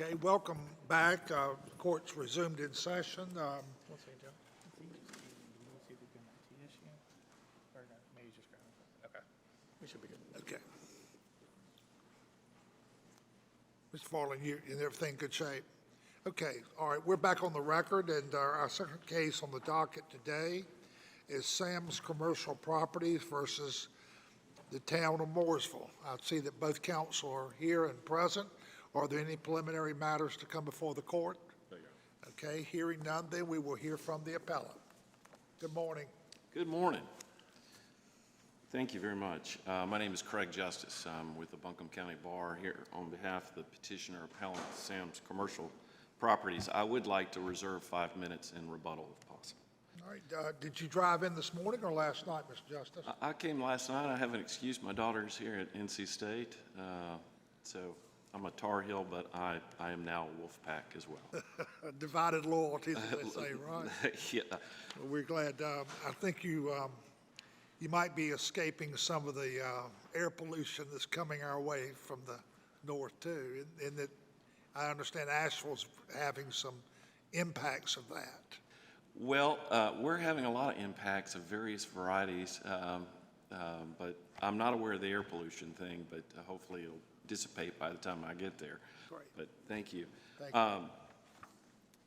Okay, welcome back. Court's resumed in session. What's he doing? See if we can issue, or no, maybe just grab it. Okay, we should be good. Okay. Mr. Farland, and everything in good shape? Okay, all right, we're back on the record, and our second case on the docket today is Sam's Commercial Properties versus the town of Mooresville. I see that both counsel are here and present. Are there any preliminary matters to come before the court? Okay, hearing none, then we will hear from the appellant. Good morning. Good morning. Thank you very much. My name is Craig Justice. I'm with the Buncombe County Bar here on behalf of the petitioner appellant, Sam's Commercial Properties. I would like to reserve 5 minutes in rebuttal if possible. All right, did you drive in this morning or last night, Mr. Justice? I came last night. I have an excuse. My daughter's here at NC State, so I'm a Tar Heel, but I am now a Wolfpack as well. Divided loyalties, as they say, right? Yeah. Well, we're glad. I think you might be escaping some of the air pollution that's coming our way from the north too, in that I understand Asheville's having some impacts of that. Well, we're having a lot of impacts of various varieties, but I'm not aware of the air pollution thing, but hopefully it'll dissipate by the time I get there. Great. But thank you. Thank you.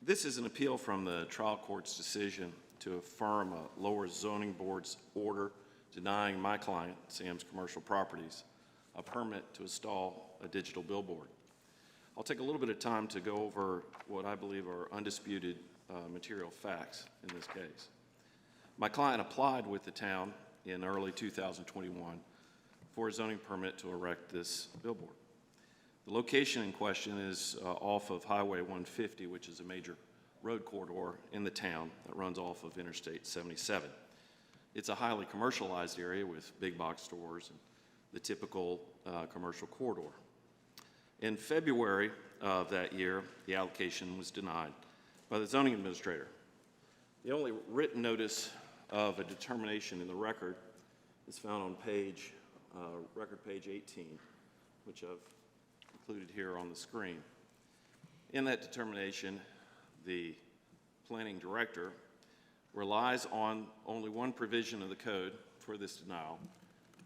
This is an appeal from the trial court's decision to affirm a lower zoning board's order denying my client, Sam's Commercial Properties, a permit to install a digital billboard. I'll take a little bit of time to go over what I believe are undisputed material facts in this case. My client applied with the town in early 2021 for a zoning permit to erect this billboard. The location in question is off of Highway 150, which is a major road corridor in the town that runs off of Interstate 77. It's a highly commercialized area with big box stores and the typical commercial corridor. In February of that year, the application was denied by the zoning administrator. The only written notice of a determination in the record is found on record page 18, which I've included here on the screen. In that determination, the planning director relies on only one provision of the code for this denial.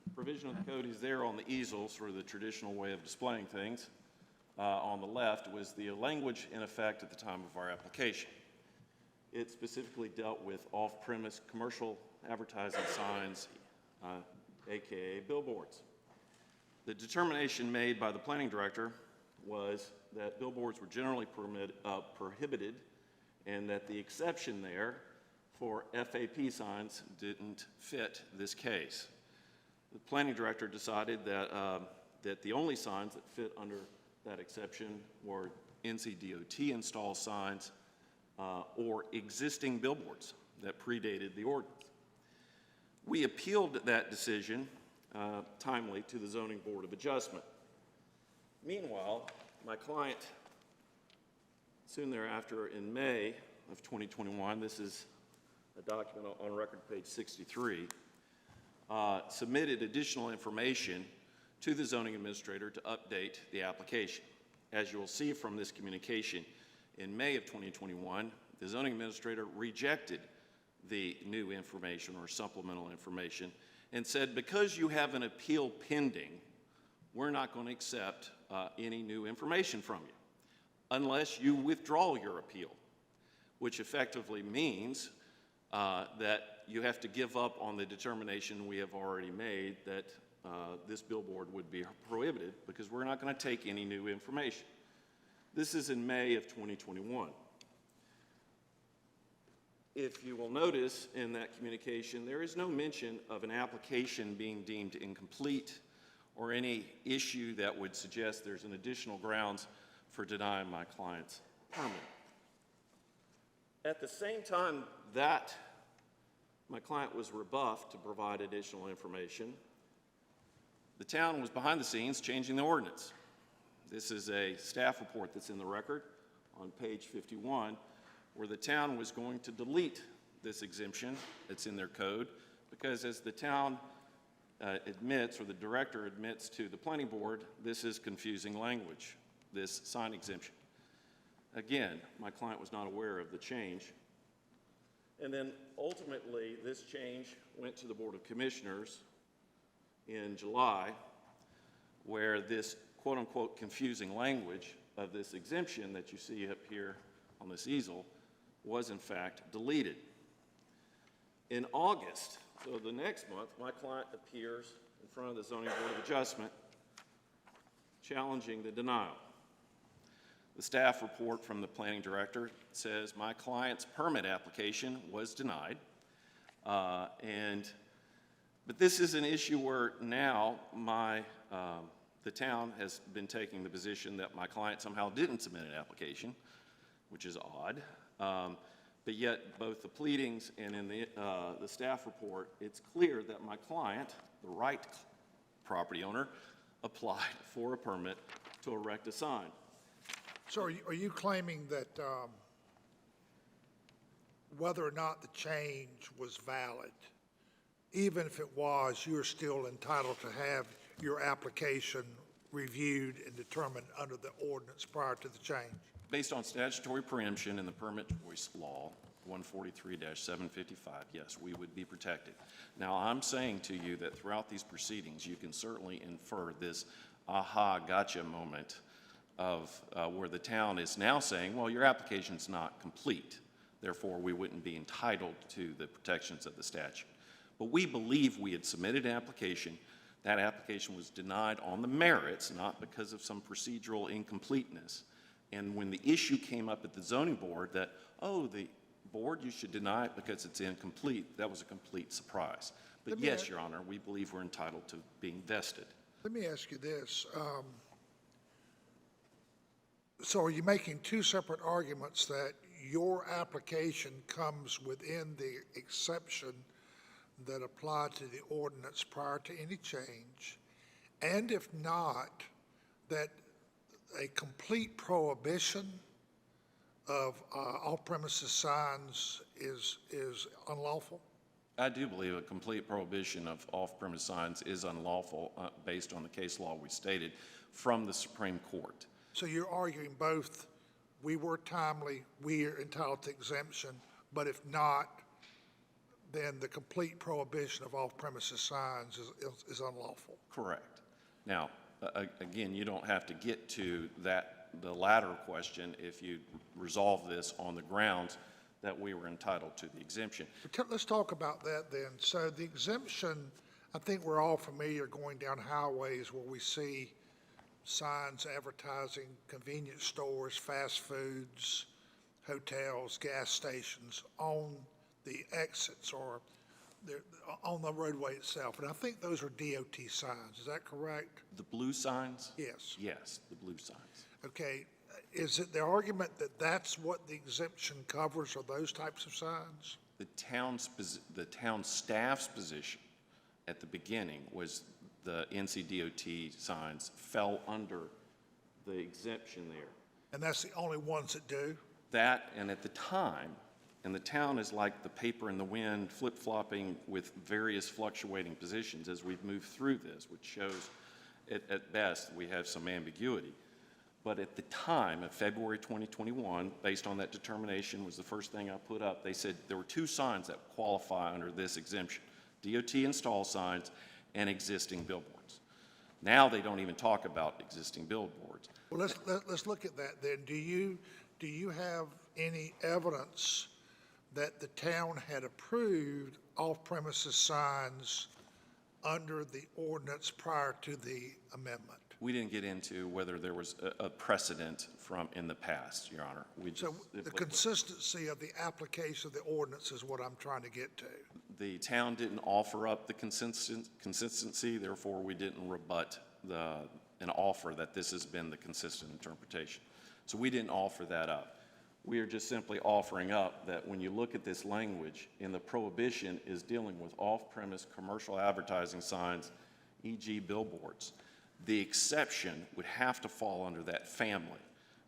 The provision of the code is there on the easels for the traditional way of displaying things. On the left was the language in effect at the time of our application. It specifically dealt with off-premise commercial advertising signs, aka billboards. The determination made by the planning director was that billboards were generally prohibited and that the exception there for FAP signs didn't fit this case. The planning director decided that the only signs that fit under that exception were NCDOT installed signs or existing billboards that predated the ordinance. We appealed that decision timely to the Zoning Board of Adjustment. Meanwhile, my client, soon thereafter in May of 2021, this is a document on record page 63, submitted additional information to the zoning administrator to update the application. As you will see from this communication, in May of 2021, the zoning administrator rejected the new information or supplemental information and said, because you have an appeal pending, we're not going to accept any new information from you unless you withdraw your appeal, which effectively means that you have to give up on the determination we have already made that this billboard would be prohibited because we're not going to take any new information. This is in May of 2021. If you will notice in that communication, there is no mention of an application being deemed incomplete or any issue that would suggest there's an additional grounds for denying my client's permit. At the same time that my client was rebuffed to provide additional information, the town was behind the scenes changing the ordinance. This is a staff report that's in the record on page 51, where the town was going to delete this exemption that's in their code because, as the town admits, or the director admits to the planning board, this is confusing language, this sign exemption. Again, my client was not aware of the change. And then ultimately, this change went to the Board of Commissioners in July, where this quote-unquote confusing language of this exemption that you see up here on this easel was in fact deleted. In August, so the next month, my client appears in front of the Zoning Board of Adjustment challenging the denial. The staff report from the planning director says my client's permit application was denied. But this is an issue where now the town has been taking the position that my client somehow didn't submit an application, which is odd. But yet, both the pleadings and in the staff report, it's clear that my client, the right property owner, applied for a permit to erect a sign. So are you claiming that whether or not the change was valid, even if it was, you're still entitled to have your application reviewed and determined under the ordinance prior to the change? Based on statutory preemption in the permit choice law, 143-755, yes, we would be protected. Now, I'm saying to you that throughout these proceedings, you can certainly infer this aha, gotcha moment of where the town is now saying, well, your application's not complete, therefore we wouldn't be entitled to the protections of the statute. But we believe we had submitted an application. That application was denied on the merits, not because of some procedural incompleteness. And when the issue came up at the zoning board that, oh, the board, you should deny it because it's incomplete, that was a complete surprise. But yes, Your Honor, we believe we're entitled to being vested. Let me ask you this. So are you making two separate arguments that your application comes within the exception that applied to the ordinance prior to any change, and if not, that a complete prohibition of off-premises signs is unlawful? I do believe a complete prohibition of off-premise signs is unlawful based on the case law we stated from the Supreme Court. So you're arguing both, we were timely, we are entitled to exemption, but if not, then the complete prohibition of off-premises signs is unlawful. Correct. Now, again, you don't have to get to the latter question if you resolve this on the grounds that we were entitled to the exemption. Let's talk about that then. So the exemption, I think we're all familiar going down highways where we see signs advertising convenience stores, fast foods, hotels, gas stations on the exits or on the roadway itself. And I think those are DOT signs. Is that correct? The blue signs? Yes. Yes, the blue signs. Okay. Is it the argument that that's what the exemption covers, are those types of signs? The town staff's position at the beginning was the NCDOT signs fell under the exemption there. And that's the only ones that do? That, and at the time, and the town is like the paper in the wind, flip-flopping with various fluctuating positions as we've moved through this, which shows at best we have some ambiguity. But at the time of February 2021, based on that determination was the first thing I put up, they said there were two signs that qualify under this exemption: DOT install signs and existing billboards. Now they don't even talk about existing billboards. Well, let's look at that then. Do you have any evidence that the town had approved off-premises signs under the ordinance prior to the amendment? We didn't get into whether there was a precedent from in the past, Your Honor. So the consistency of the application of the ordinance is what I'm trying to get to. The town didn't offer up the consistency, therefore we didn't rebut an offer that this has been the consistent interpretation. So we didn't offer that up. We are just simply offering up that when you look at this language, in the prohibition is dealing with off-premise commercial advertising signs, e.g. billboards. The exception would have to fall under that family,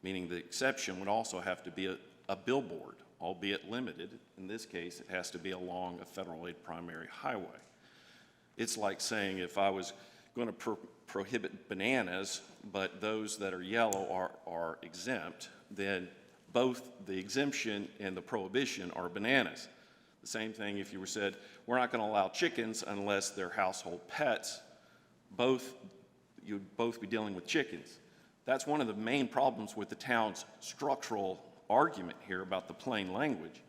meaning the exception would also have to be a billboard, albeit limited. In this case, it has to be along a federal aid primary highway. It's like saying if I was going to prohibit bananas, but those that are yellow are exempt, then both the exemption and the prohibition are bananas. The same thing if you were said, we're not going to allow chickens unless they're household pets. You'd both be dealing with chickens. That's one of the main problems with the town's structural argument here about the plain language,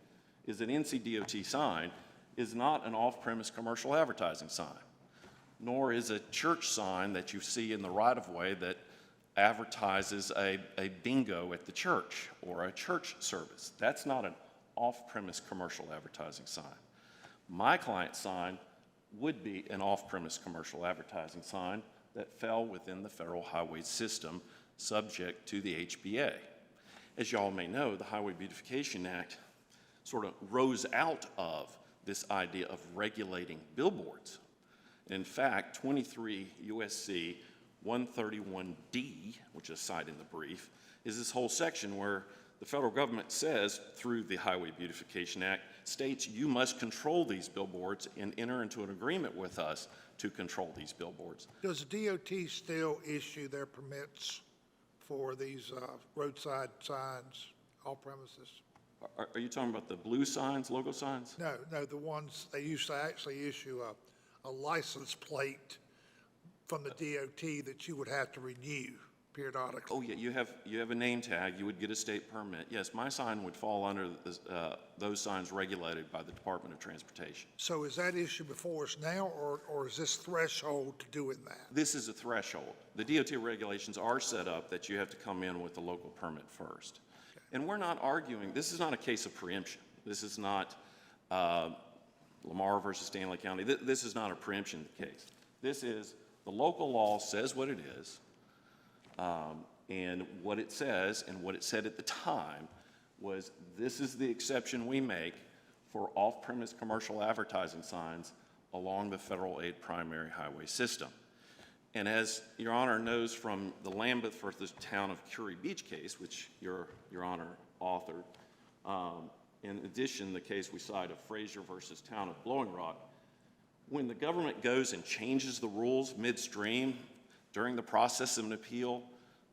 is that NCDOT sign is not an off-premise commercial advertising sign, nor is a church sign that you see in the right-of-way that advertises a bingo at the church or a church service. That's not an off-premise commercial advertising sign. My client's sign would be an off-premise commercial advertising sign that fell within the federal highway system subject to the HBA. As you all may know, the Highway Beautification Act sort of rose out of this idea of regulating billboards. In fact, 23 USC 131D, which is cited in the brief, is this whole section where the federal government says, through the Highway Beautification Act, states you must control these billboards and enter into an agreement with us to control these billboards. Does DOT still issue their permits for these roadside signs, off premises? Are you talking about the blue signs, logo signs? No, the ones, they used to actually issue a license plate from the DOT that you would have to renew periodically. Oh, yeah, you have a name tag, you would get a state permit. Yes, my sign would fall under those signs regulated by the Department of Transportation. So is that issue before us now, or is this threshold to doing that? This is a threshold. The DOT regulations are set up that you have to come in with a local permit first. And we're not arguing, this is not a case of preemption. This is not Lamar versus Stanley County. This is not a preemption case. This is, the local law says what it is, and what it says, and what it said at the time was, this is the exception we make for off-premise commercial advertising signs along the federal aid primary highway system. And as Your Honor knows from the Lambeth versus Town of Curie Beach case, which Your Honor authored, in addition, the case we cite of Frazier versus Town of Blowing Rock, when the government goes and changes the rules midstream during the process of an appeal,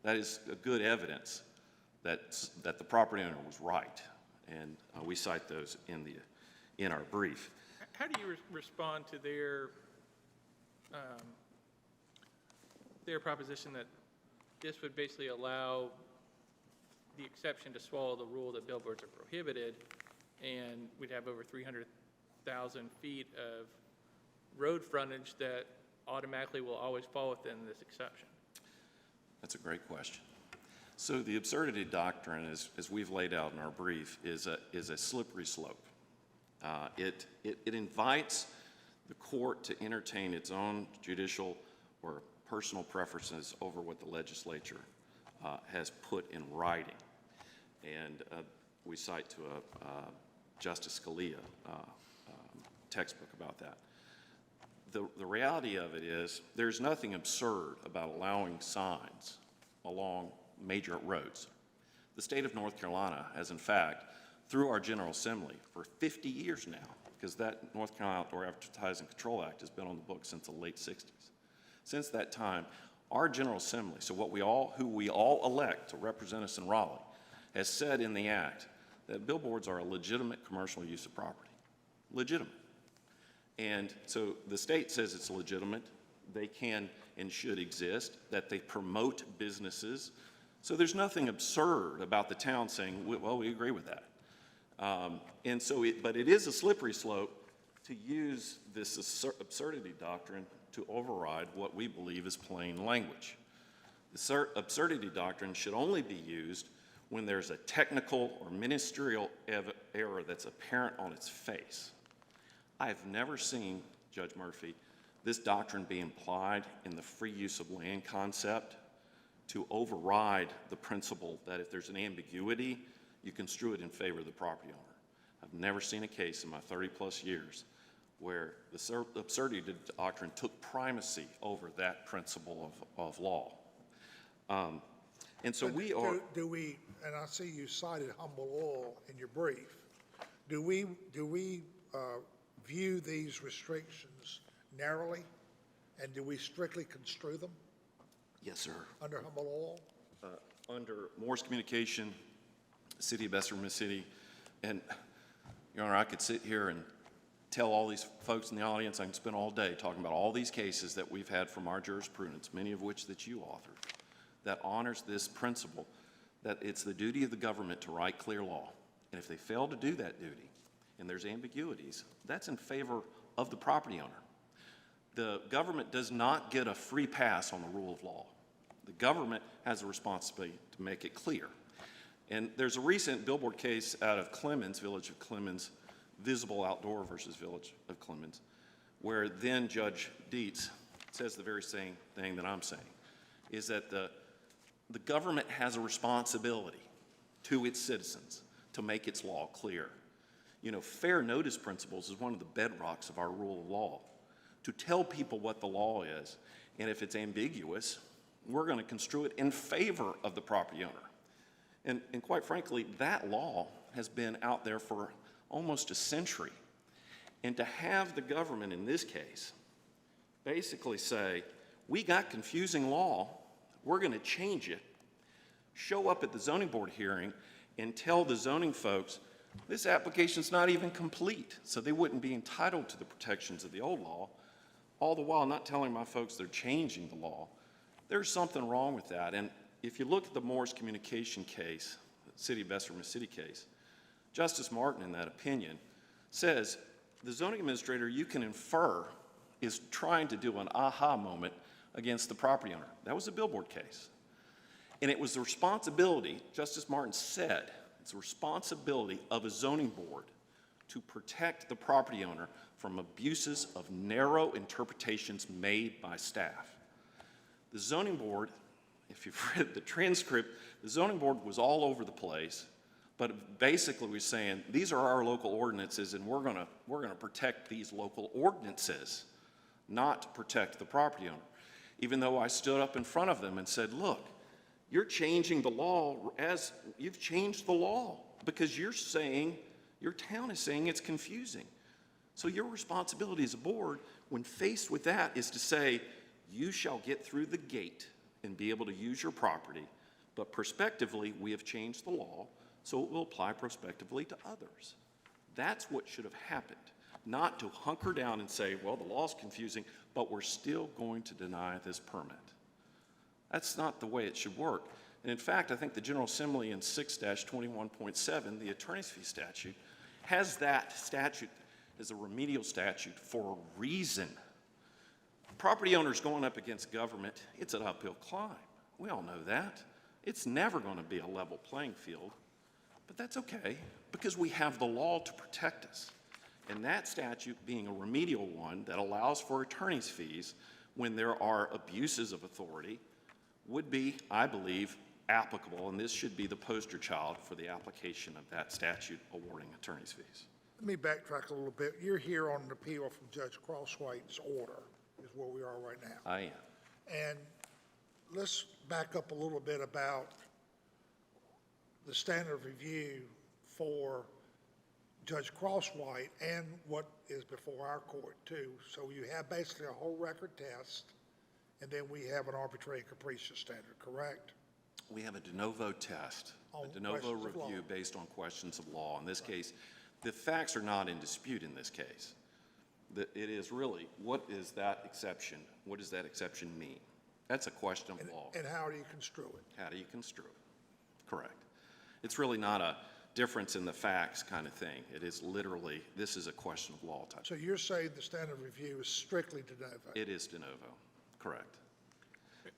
that is a good evidence that the property owner was right. And we cite those in our brief. How do you respond to their proposition that this would basically allow the exception to swallow the rule that billboards are prohibited, and we'd have over 300,000 feet of road frontage that automatically will always fall within this exception? That's a great question. So the absurdity doctrine, as we've laid out in our brief, is a slippery slope. It invites the court to entertain its own judicial or personal preferences over what the legislature has put in writing. And we cite to a Justice Scalia textbook about that. The reality of it is there's nothing absurd about allowing signs along major roads. The state of North Carolina has, in fact, through our General Assembly for 50 years now, because that North Carolina Outdoor Advertising Control Act has been on the books since the late 60s. Since that time, our General Assembly, so who we all elect to represent us in Raleigh, has said in the act that billboards are a legitimate commercial use of property. Legitimate. And so the state says it's legitimate, they can and should exist, that they promote businesses. So there's nothing absurd about the town saying, well, we agree with that. But it is a slippery slope to use this absurdity doctrine to override what we believe is plain language. The absurdity doctrine should only be used when there's a technical or ministerial error that's apparent on its face. I have never seen, Judge Murphy, this doctrine be implied in the free use of land concept to override the principle that if there's an ambiguity, you construe it in favor of the property owner. I've never seen a case in my 30-plus years where the absurdity doctrine took primacy over that principle of law. And so we are... Do we, and I see you cited Humble Oil in your brief, do we view these restrictions narrowly, and do we strictly construe them Yes, sir. under Humble Oil? Under Moore's Communication City of Bessemer City, and, Your Honor, I could sit here and tell all these folks in the audience, I can spend all day talking about all these cases that we've had from our jurisprudence, many of which that you authored, that honors this principle, that it's the duty of the government to write clear law. And if they fail to do that duty, and there's ambiguities, that's in favor of the property owner. The government does not get a free pass on the rule of law. The government has a responsibility to make it clear. And there's a recent billboard case out of Clemens, Village of Clemens, Visible Outdoor versus Village of Clemens, where then Judge Dietz says the very same thing that I'm saying, is that the government has a responsibility to its citizens to make its law clear. You know, fair notice principles is one of the bedrocks of our rule of law, to tell people what the law is, and if it's ambiguous, we're going to construe it in favor of the property owner. And quite frankly, that law has been out there for almost a century. And to have the government in this case basically say, we got confusing law, we're going to change it, show up at the zoning board hearing and tell the zoning folks, this application's not even complete, so they wouldn't be entitled to the protections of the old law, all the while not telling my folks they're changing the law. There's something wrong with that. And if you look at the Moore's communication case, the City of Bessemer City case, Justice Martin, in that opinion, says the zoning administrator, you can infer, is trying to do an aha moment against the property owner. That was a billboard case. And it was the responsibility, Justice Martin said, it's the responsibility of a zoning board to protect the property owner from abuses of narrow interpretations made by staff. The zoning board, if you've read the transcript, the zoning board was all over the place, but basically was saying, these are our local ordinances and we're gonna protect these local ordinances, not protect the property owner. Even though I stood up in front of them and said, look, you're changing the law as you've changed the law because you're saying, your town is saying it's confusing. So your responsibility as a board, when faced with that, is to say, you shall get through the gate and be able to use your property, but prospectively, we have changed the law, so it will apply prospectively to others. That's what should have happened, not to hunker down and say, well, the law's confusing, but we're still going to deny this permit. That's not the way it should work. And in fact, I think the General Assembly in 6-21.7, the attorney's fee statute, has that statute as a remedial statute for a reason. Property owners going up against government, it's an uphill climb. We all know that. It's never going to be a level playing field, but that's okay because we have the law to protect us. And that statute being a remedial one that allows for attorney's fees when there are abuses of authority would be, I believe, applicable, and this should be the poster child for the application of that statute awarding attorney's fees. Let me backtrack a little bit. You're here on an appeal from Judge Crosswhite's order, is where we are right now. I am. And let's back up a little bit about the standard of review for Judge Crosswhite and what is before our court too. So you have basically a whole record test, and then we have an arbitrary and capricious standard, correct? We have a de novo test, On a de novo questions of law. review based on questions of law. In this case, the facts are not in dispute in this case. It is really, what is that exception? What does that exception mean? That's a question of law. And how do you construe it? How do you construe it? Correct. It's really not a difference in the facts kind of thing. It is literally, this is a question of law type. So you're saying the standard of review is strictly de novo? It is de novo, correct.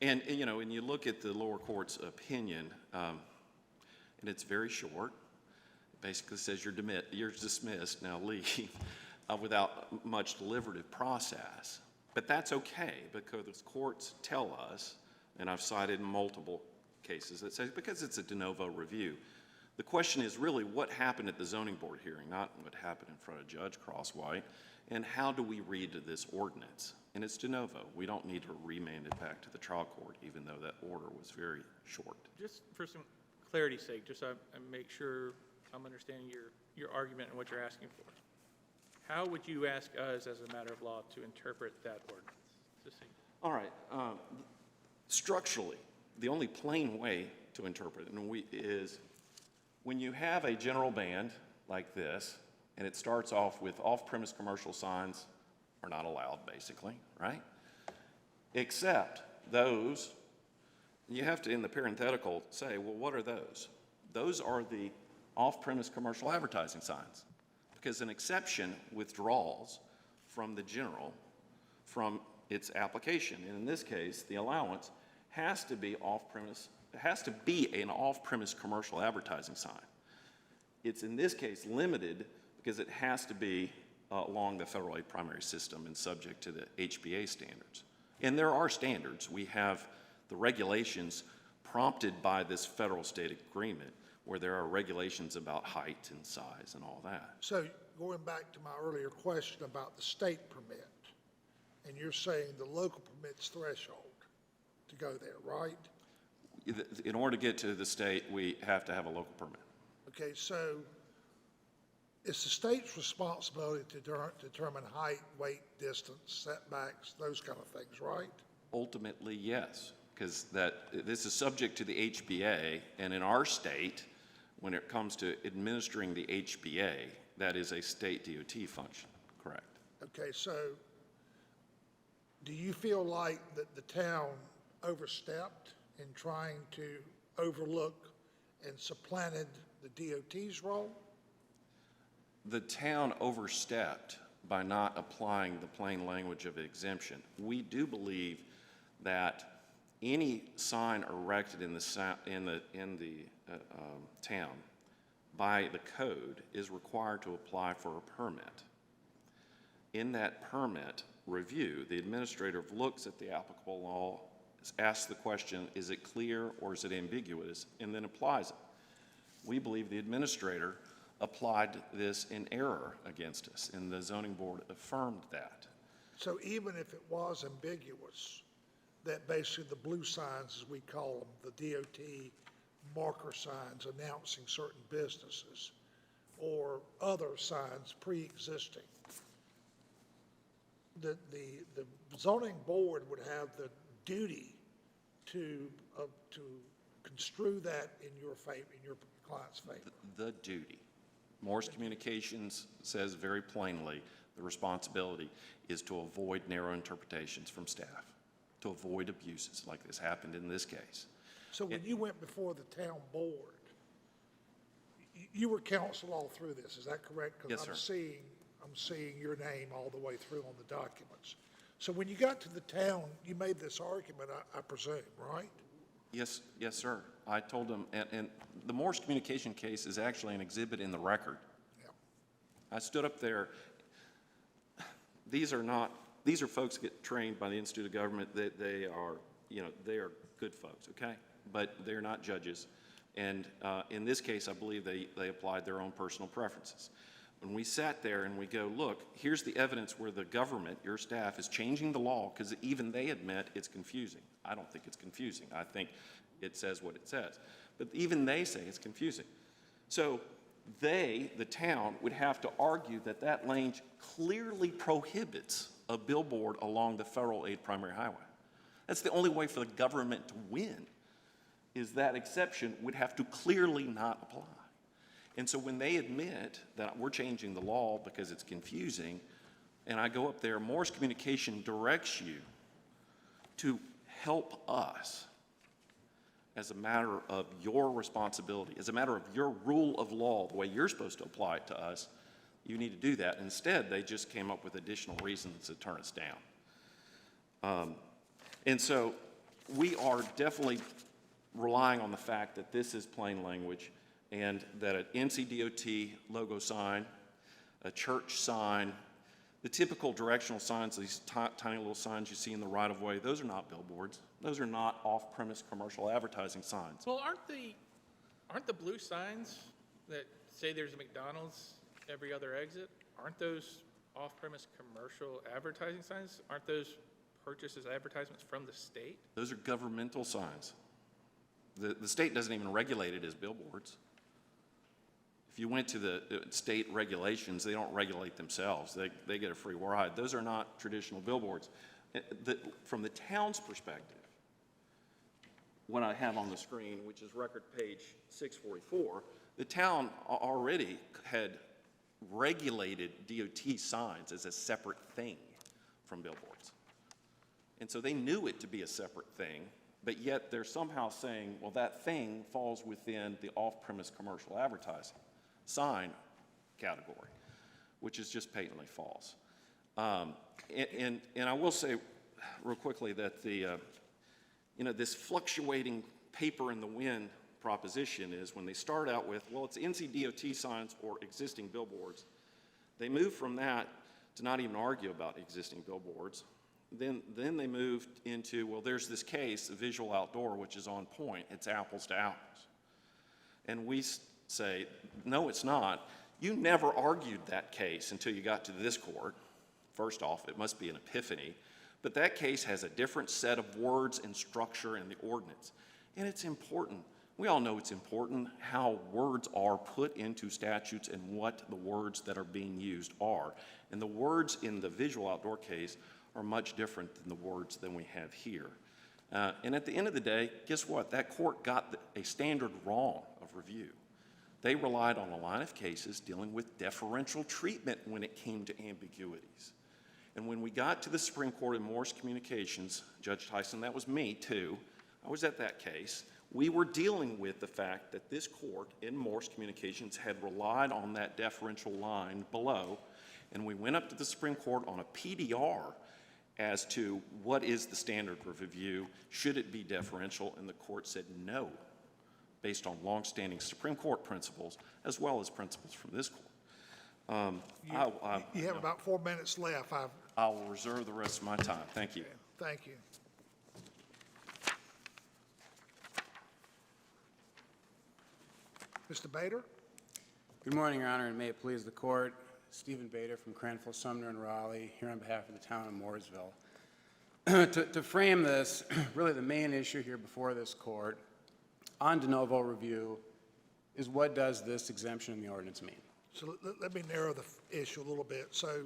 And you know, when you look at the lower court's opinion, and it's very short, it basically says you're dismissed, now leave, without much deliberative process. But that's okay, because the courts tell us, and I've cited multiple cases that say, because it's a de novo review, the question is really what happened at the zoning board hearing, not what happened in front of Judge Crosswhite, and how do we read this ordinance? And it's de novo. We don't need to remand it back to the trial court, even though that order was very short. Just for some clarity's sake, just so I make sure I'm understanding your argument and what you're asking for. How would you ask us, as a matter of law, to interpret that ordinance? Just see. All right. Structurally, the only plain way to interpret it is When you have a general band like this, and it starts off with off-premise commercial signs are not allowed, basically, right? Except those, you have to, in the parenthetical, say, well, what are those? Those are the off-premise commercial advertising signs, because an exception withdraws from the general, from its application. And in this case, the allowance has to be off-premise, has to be an off-premise commercial advertising sign. It's in this case limited because it has to be along the federal aid primary system and subject to the HBA standards. And there are standards. We have the regulations prompted by this federal-state agreement where there are regulations about height and size and all that. So going back to my earlier question about the state permit, and you're saying the local permit's threshold to go there, right? In order to get to the state, we have to have a local permit. Okay, so it's the state's responsibility to determine height, weight, distance, setbacks, those kind of things, right? Ultimately, yes, because this is subject to the HBA, and in our state, when it comes to administering the HBA, that is a state DOT function, correct? Okay, so do you feel like that the town overstepped in trying to overlook and supplanted the DOT's role? The town overstepped by not applying the plain language of exemption. We do believe that any sign erected in the town by the code is required to apply for a permit. In that permit review, the administrator looks at the applicable law, asks the question, is it clear or is it ambiguous, and then applies it. We believe the administrator applied this in error against us, and the zoning board affirmed that. So even if it was ambiguous, that basically the blue signs, as we call them, the DOT marker signs announcing certain businesses or other signs pre-existing, the zoning board would have the duty to construe that in your favor, in your client's favor. The duty. Morse Communications says very plainly the responsibility is to avoid narrow interpretations from staff, to avoid abuses like this happened in this case. So when you went before the town board, you were counsel all through this, is that correct? Yes, Because sir. I'm seeing your name all the way through on the documents. So when you got to the town, you made this argument, I presume, right? Yes, yes, sir. I told them, and the Morse Communication case is actually an exhibit in the record. Yeah. I stood up there. These are folks that get trained by the Institute of Government. They are good folks, okay? But they're not judges. And in this case, I believe they applied their own personal preferences. When we sat there and we go, look, here's the evidence where the government, your staff, is changing the law because even they admit it's confusing. I don't think it's confusing. I think it says what it says. But even they say it's confusing. So the town, would have to argue that that lane clearly prohibits a billboard along the federal aid primary highway. That's the only way for the government to win, is that exception would have to clearly not apply. And so when they admit that we're changing the law because it's confusing, and I go up there, Morse Communication directs you to help us as a matter of your responsibility, as a matter of your rule of law, the way you're supposed to apply it to us, you need to do that. Instead, they just came up with additional reasons to turn us down. And so we are definitely relying on the fact that this is plain language, and that an NCDOT logo sign, a church sign, the typical directional signs, these tiny little signs you see in the right-of-way, those are not billboards. Those are not off-premise commercial advertising signs. Well, aren't the blue signs that say there's a McDonald's every other exit, aren't those off-premise commercial advertising signs? Aren't those purchased as advertisements from the state? Those are governmental signs. The state doesn't even regulate it as billboards. If you went to the state regulations, they don't regulate themselves. They get a free ride. Those are not traditional billboards. From the town's perspective, what I have on the screen, which is record page 644, The town already had regulated DOT signs as a separate thing from billboards. And so they knew it to be a separate thing, but yet they're somehow saying, well, that thing falls within the off-premise commercial advertising sign category, which is just patently false. And I will say real quickly that this fluctuating paper in the wind proposition is when they start out with, well, it's NCDOT signs or existing billboards. They move from that to not even argue about existing billboards. Then they moved into, well, there's this case, Visual Outdoor, which is on point. It's apples to apples. And we say, no, it's not. You never argued that case until you got to this court. First off, it must be an epiphany. But that case has a different set of words and structure in the ordinance. And it's important. We all know it's important how words are put into statutes and what the words that are being used are. And the words in the Visual Outdoor case are much different than the words than we have here. And at the end of the day, guess what? That court got a standard wrong of review. They relied on a line of cases dealing with deferential treatment when it came to ambiguities. And when we got to the Supreme Court in Morse Communications, Judge Tyson, that was me too, I was at that case, we were dealing with the fact that this court in Morse Communications had relied on that deferential line below, and we went up to the Supreme Court on a PDR as to what is the standard of review, should it be deferential, and the court said no, based on longstanding Supreme Court principles, as well as principles from this court. You have about 4 minutes left. I will reserve the rest of my time. Thank you. Thank you. Mr. Bader? Good morning, Your Honor, and may it please the court. Stephen Bader from Cranfield, Sumner, and Raleigh, here on behalf of the town of Mooresville. To frame this, really the main issue here before this court on de novo review is what does this exemption in the ordinance mean? So let me narrow the issue a little bit. So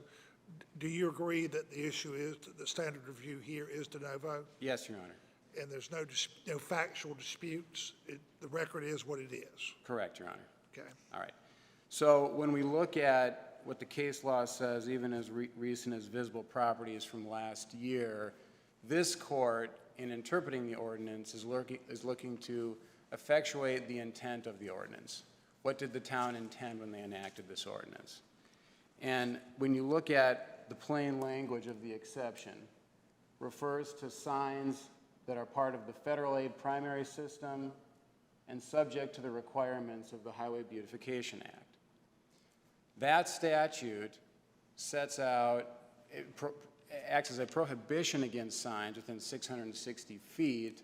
do you agree that the issue is that the standard review here is de novo? Yes, Your Honor. And there's no factual disputes? The record is what it is? Correct, Your Honor. Okay. All right. So when we look at what the case law says, even as recent as visible properties from last year, this court, in interpreting the ordinance, is looking to effectuate the intent of the ordinance. What did the town intend when they enacted this ordinance? And when you look at the plain language of the exception, refers to signs that are part of the federal aid primary system and subject to the requirements of the Highway Beautification Act. That statute sets out, acts as a prohibition against signs within 660 feet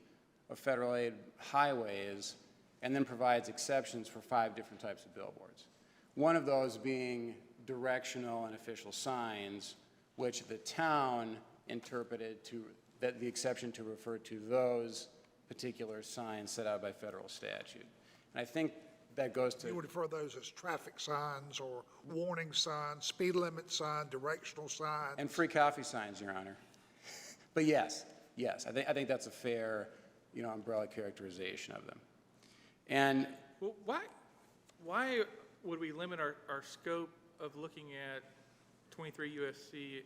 of federal aid highways, and then provides exceptions for 5 different types of billboards. One of those being directional and official signs, which the town interpreted to that the exception to refer to those particular signs set out by federal statute. And I think that goes to... You would refer those as traffic signs or warning signs, speed limit sign, directional signs? And free coffee signs, Your Honor. But yes, I think that's a fair, umbrella characterization of them. And Well, why would we limit our scope of looking at 23 USC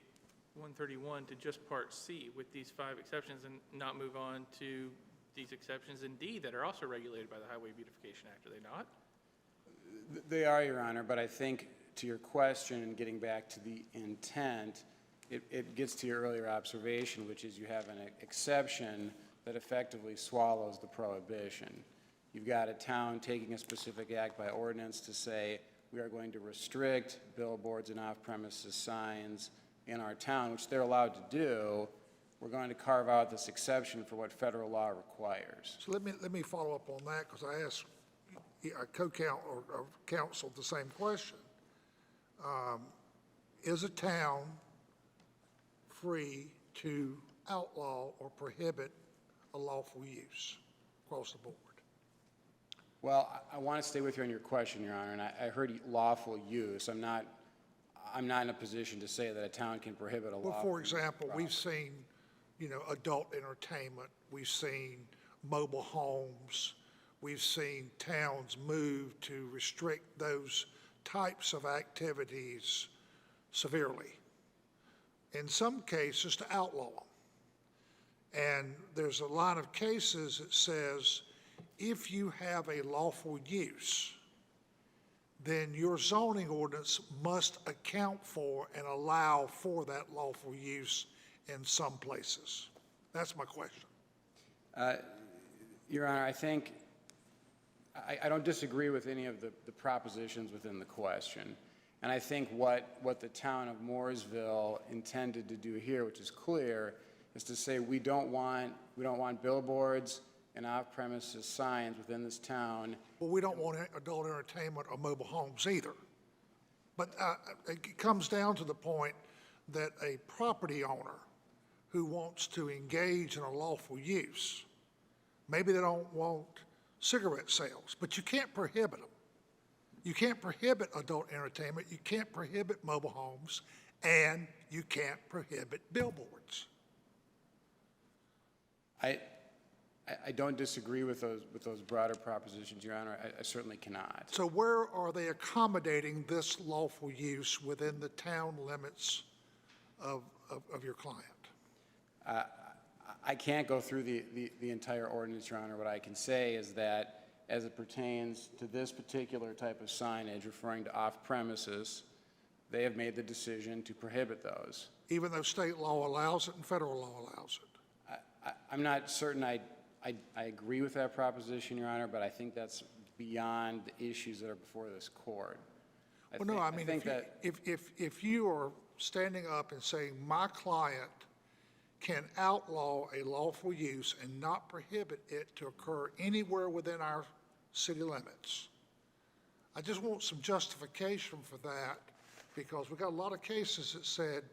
131 to just Part C with these 5 exceptions and not move on to these exceptions in D that are also regulated by the Highway Beautification Act, are they not? they are, Your Honor, but I think to your question and getting back to the intent, it gets to your earlier observation, which is you have an exception that effectively swallows the prohibition. You've got a town taking a specific act by ordinance to say, we are going to restrict billboards and off-premises signs in our town, which they're allowed to do. We're going to carve out this exception for what federal law requires. So let me follow up on that, because I asked counsel the same question. Is a town free to outlaw or prohibit a lawful use across the board? Well, I want to stay with you on your question, Your Honor, and I heard lawful use. I'm not in a position to say that a town can prohibit a lawful use. Well, for example, we've seen, adult entertainment. We've seen mobile homes. we've seen towns move to restrict those types of activities severely. In some cases, to outlaw them. And there's a line of cases that says if you have a lawful use, then your zoning ordinance must account for and allow for that lawful use in some places. That's my question. Your Honor, I think, I don't disagree with any of the propositions within the question. And I think what the town of Mooresville intended to do here, which is clear, is to say we don't want billboards and off-premises signs within this town. Well, we don't want adult entertainment or mobile homes either. But it comes down to the point that a property owner who wants to engage in a lawful use, maybe they don't want cigarette sales, but you can't prohibit them. You can't prohibit adult entertainment, you can't prohibit mobile homes, and you can't prohibit billboards. I don't disagree with those broader propositions, Your Honor. I certainly cannot. So where are they accommodating this lawful use within the town limits of your client? I can't go through the entire ordinance, Your Honor. What I can say is that as it pertains to this particular type of signage referring to off-premises, they have made the decision to prohibit those. Even though state law allows it and federal law allows it? I'm not certain I agree with that proposition, Your Honor, but I think that's beyond the issues that are before this court. Well, no, I mean, if you are standing up and saying my client can outlaw a lawful use and not prohibit it to occur anywhere within our city limits, I just want some justification for that, because we've got a lot of cases that said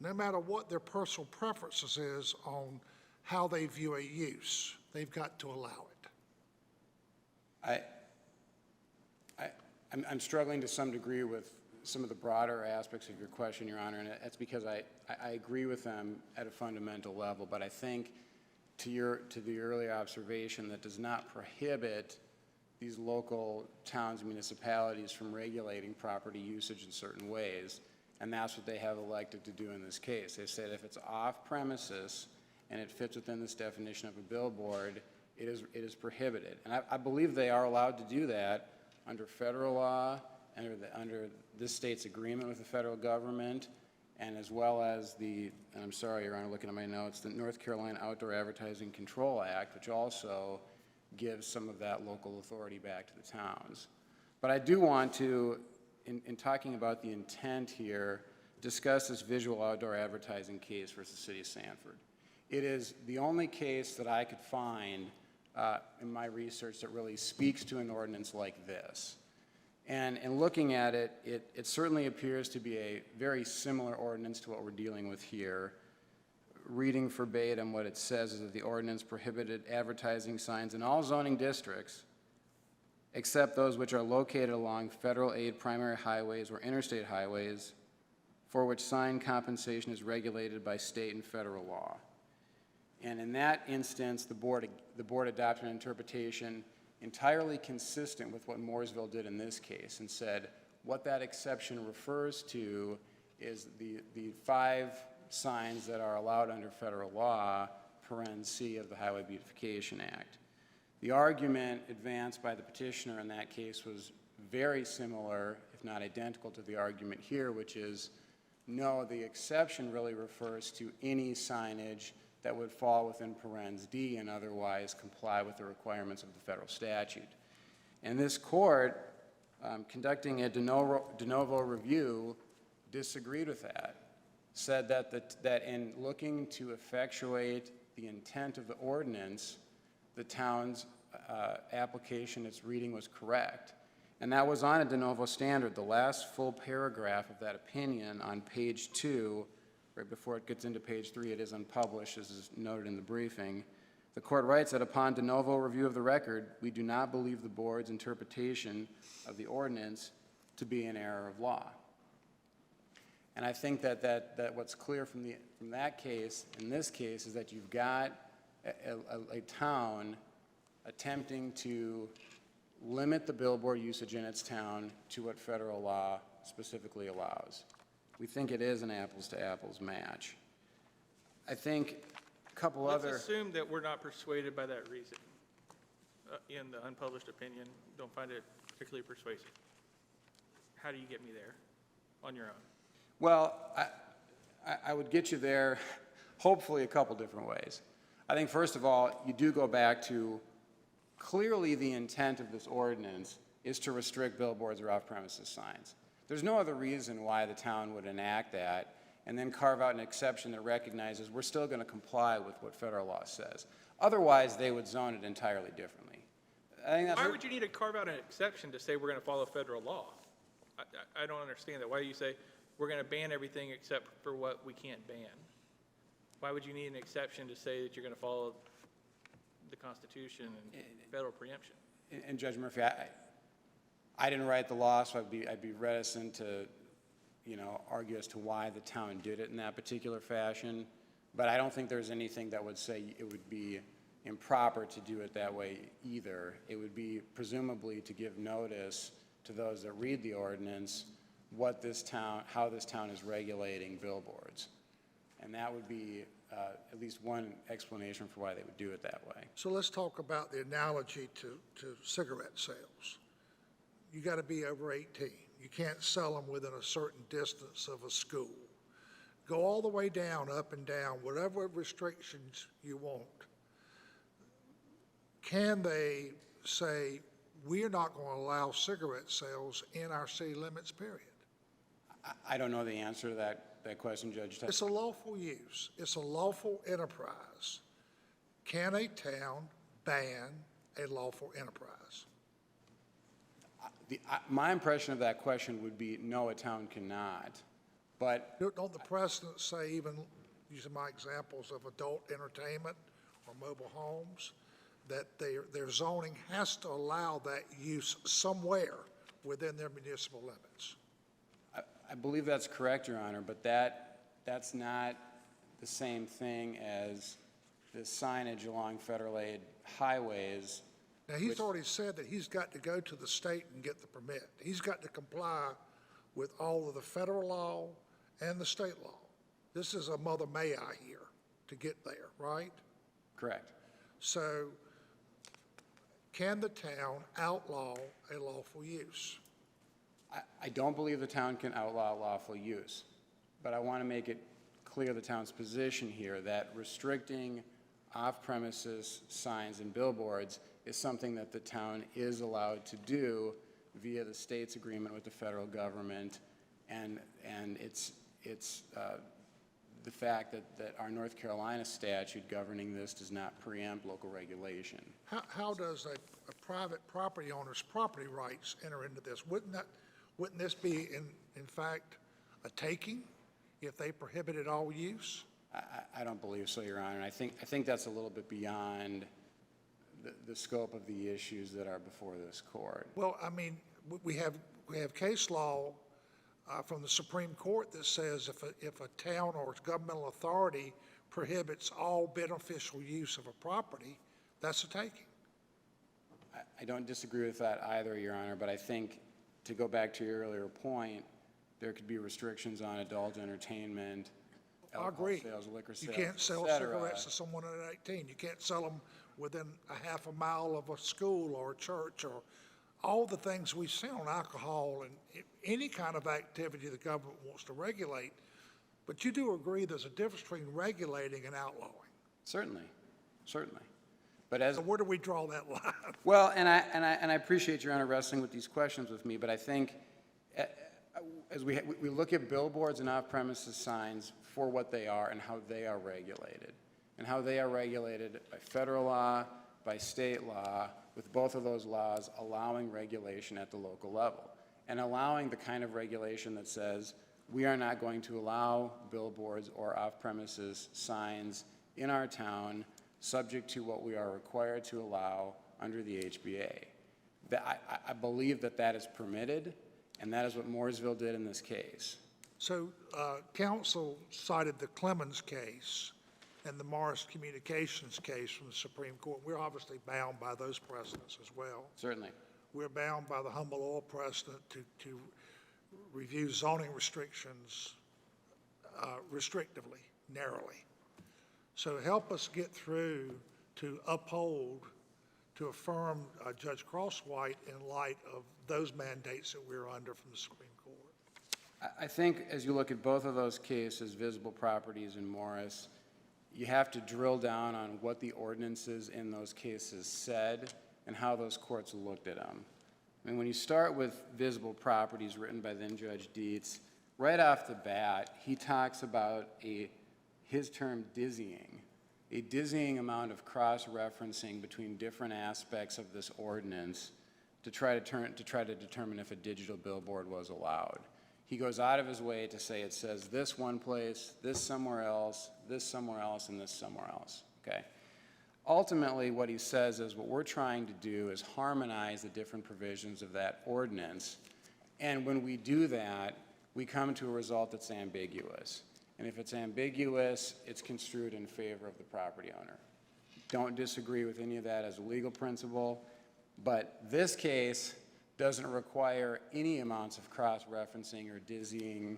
no matter what their personal preferences is on how they view a use, they've got to allow it. I'm struggling to some degree with some of the broader aspects of your question, Your Honor, and that's because I agree with them at a fundamental level, but I think to the earlier observation, that does not prohibit these local towns and municipalities from regulating property usage in certain ways, and that's what they have elected to do in this case. They said if it's off premises and it fits within this definition of a billboard, it is prohibited. And I believe they are allowed to do that under federal law, under this state's agreement with the federal government, and as well as and I'm sorry, Your Honor, looking at my notes, the North Carolina Outdoor Advertising Control Act, which also gives some of that local authority back to the towns. But I do want to, in talking about the intent here, discuss this visual outdoor advertising case versus the City of Sanford. It is the only case that I could find in my research that really speaks to an ordinance like this. And in looking at it, it certainly appears to be a very similar ordinance to what we're dealing with here. Reading verbatim, what it says is that the ordinance prohibited advertising signs in all zoning districts except those which are located along federal aid primary highways or interstate highways, for which sign compensation is regulated by state and federal law. And in that instance, the board adopted an interpretation entirely consistent with what Mooresville did in this case, and said what that exception refers to is the 5 signs that are allowed under federal law, paren C of the Highway Beautification Act. The argument advanced by the petitioner in that case was very similar, if not identical, to the argument here, which is, no, the exception really refers to any signage that would fall within parens D and otherwise comply with the requirements of the federal statute. And this court, conducting a de novo review, disagreed with that, said that in looking to effectuate the intent of the ordinance, the town's application, its reading was correct. And that was on a de novo standard. The last full paragraph of that opinion on page 2, right before it gets into page 3, it is unpublished, as is noted in the briefing. The court writes that upon de novo review of the record, we do not believe the board's interpretation of the ordinance to be an error of law. And I think that what's clear from that case, in this case, is that you've got a town, attempting to limit the billboard usage in its town to what federal law specifically allows. We think it is an apples-to-apples match. I think a couple other... Let's assume that we're not persuaded by that reasoning in the unpublished opinion, don't find it particularly persuasive. How do you get me there on your own? Well, I would get you there hopefully a couple different ways. I think, first of all, you do go back to clearly the intent of this ordinance is to restrict billboards or off-premises signs. There's no other reason why the town would enact that and then carve out an exception that recognizes we're still going to comply with what federal law says. Otherwise, they would zone it entirely differently. I think that's Why would you need to carve out an exception to say we're going to follow federal law? I don't understand that. Why do you say we're going to ban everything except for what we can't ban? Why would you need an exception to say that you're going to follow the Constitution and federal preemption? And Judge Murphy, I didn't write the law, so I'd be reticent to, argue as to why the town did it in that particular fashion. But I don't think there's anything that would say it would be improper to do it that way either. It would be presumably to give notice to those that read the ordinance how this town is regulating billboards. And that would be at least one explanation for why they would do it that way. So let's talk about the analogy to cigarette sales. You got to be over 18. You can't sell them within a certain distance of a school. Go all the way down, up and down, whatever restrictions you want. Can they say, we're not going to allow cigarette sales in our city limits, period? I don't know the answer to that question, Judge. It's a lawful use. It's a lawful enterprise. Can a town ban a lawful enterprise? My impression of that question would be, no, a town cannot. But Don't the precedents say, even using my examples of adult entertainment or mobile homes, that their zoning has to allow that use somewhere within their municipal limits? I believe that's correct, Your Honor, but that's not the same thing as the signage along federal aid highways. Now, he's already said that he's got to go to the state and get the permit. He's got to comply with all of the federal law and the state law. This is a mother may I here to get there, right? Correct. So can the town outlaw a lawful use? I don't believe the town can outlaw lawful use, but I want to make it clear the town's position here that restricting off-premises signs and billboards is something that the town is allowed to do via the state's agreement with the federal government, and it's the fact that our North Carolina statute governing this does not preempt local regulation. How does a private property owner's property rights enter into this? Wouldn't this be in fact a taking if they prohibited all use? I don't believe so, Your Honor. I think that's a little bit beyond the scope of the issues that are before this court. Well, I mean, we have case law from the Supreme Court that says if a town or its governmental authority prohibits all beneficial use of a property, that's a taking. I don't disagree with that either, Your Honor, but I think, to go back to your earlier point, there could be restrictions on adult entertainment, I alcohol agree. sales, liquor sales, You can't sell et cetera. cigarettes to someone under 18. You can't sell them within a half a mile of a school or a church, or all the things we've seen on alcohol and any kind of activity the government wants to regulate. But you do agree there's a difference between regulating and outlawing. Certainly, certainly. But as So where do we draw that line? well, and I appreciate Your Honor wrestling with these questions with me, but I think as we look at billboards and off-premises signs for what they are and how they are regulated, by federal law, by state law, with both of those laws allowing regulation at the local level, and allowing the kind of regulation that says we are not going to allow billboards or off-premises signs in our town subject to what we are required to allow under the HBA. I believe that is permitted, and that is what Mooresville did in this case. So counsel cited the Clemens case and the Morris Communications case from the Supreme Court. We're obviously bound by those precedents as well. Certainly. We're bound by the Humble Oil precedent to review zoning restrictions restrictively, narrowly. So help us get through to uphold, to affirm Judge Crosswhite in light of those mandates that we're under from the Supreme Court. I think as you look at both of those cases, Visible Properties and Morris, you have to drill down on what the ordinances in those cases said and how those courts looked at them. I mean, when you start with Visible Properties written by then Judge Dietz, right off the bat, he talks about his term dizzying, a dizzying amount of cross-referencing between different aspects of this ordinance to try to determine if a digital billboard was allowed. He goes out of his way to say it says this one place, this somewhere else, and this somewhere else, okay? Ultimately, what he says is what we're trying to do is harmonize the different provisions of that ordinance, and when we do that, we come to a result that's ambiguous. And if it's ambiguous, it's construed in favor of the property owner. Don't disagree with any of that as a legal principle, but this case doesn't require any amounts of cross-referencing or dizzying,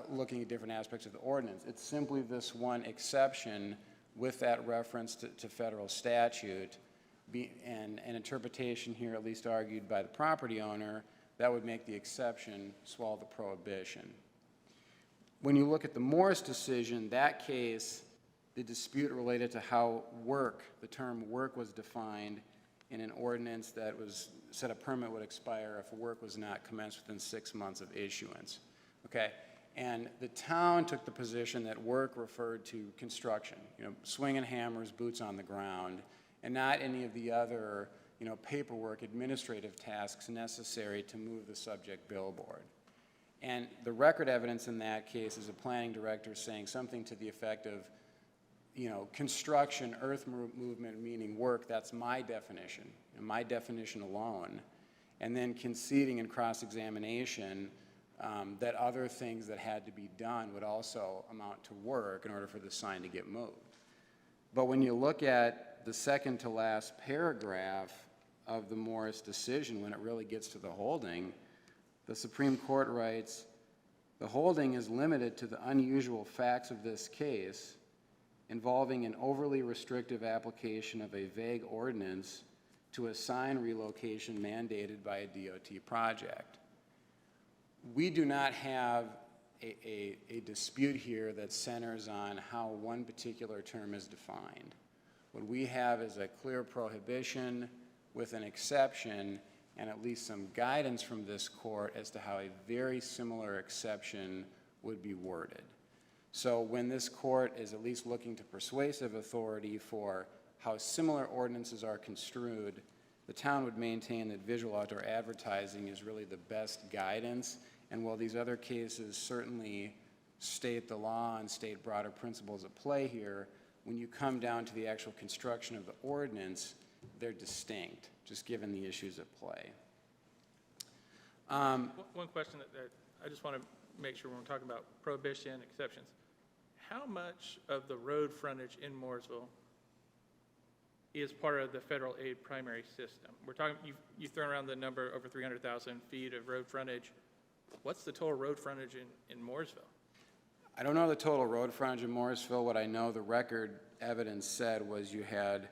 looking at different aspects of the ordinance. It's simply this one exception with that reference to federal statute and an interpretation here, at least argued by the property owner, that would make the exception swallow the prohibition. When you look at the Morris decision, that case, the dispute related to how the term work was defined in an ordinance that said a permit would expire if work was not commenced within 6 months of issuance, okay? And the town took the position that work referred to construction, swinging hammers, boots on the ground, and not any of the other, paperwork, administrative tasks necessary to move the subject billboard. And the record evidence in that case is a planning director saying something to the effect of, construction, earth movement, meaning work, that's my definition, and my definition alone, and then conceding in cross-examination that other things that had to be done would also amount to work in order for the sign to get moved. But when you look at the second to last paragraph of the Morris decision, when it really gets to the holding, the Supreme Court writes, "The holding is limited to the unusual facts of this case involving an overly restrictive application of a vague ordinance to a sign relocation mandated by a DOT project." We do not have a dispute here that centers on how one particular term is defined. What we have is a clear prohibition with an exception and at least some guidance from this court as to how a very similar exception would be worded. So when this court is at least looking to persuasive authority for how similar ordinances are construed, the town would maintain that visual outdoor advertising is really the best guidance. And while these other cases certainly state the law and state broader principles at play here, when you come down to the actual construction of the ordinance, they're distinct, just given the issues at play. One question that I just want to make sure when we're talking about prohibition, exceptions, how much of the road frontage in Mooresville is part of the federal aid primary system? We're talking, you've thrown around the number over 300,000 feet of road frontage. What's the total road frontage in Mooresville? I don't know the total road frontage in Morrisville. What I know the record evidence said was you had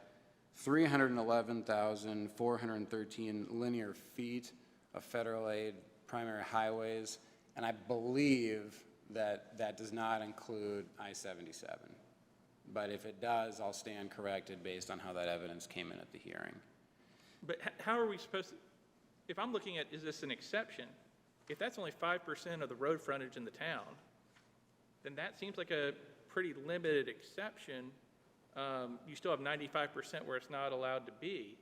311,413 linear feet of federal aid primary highways, and I believe that that does not include I-77. But if it does, I'll stand corrected based on how that evidence came in at the hearing. But how are we supposed to, if I'm looking at, is this an exception? If that's only 5% of the road frontage in the town, then that seems like a pretty limited exception. You still have 95% where it's not allowed to be.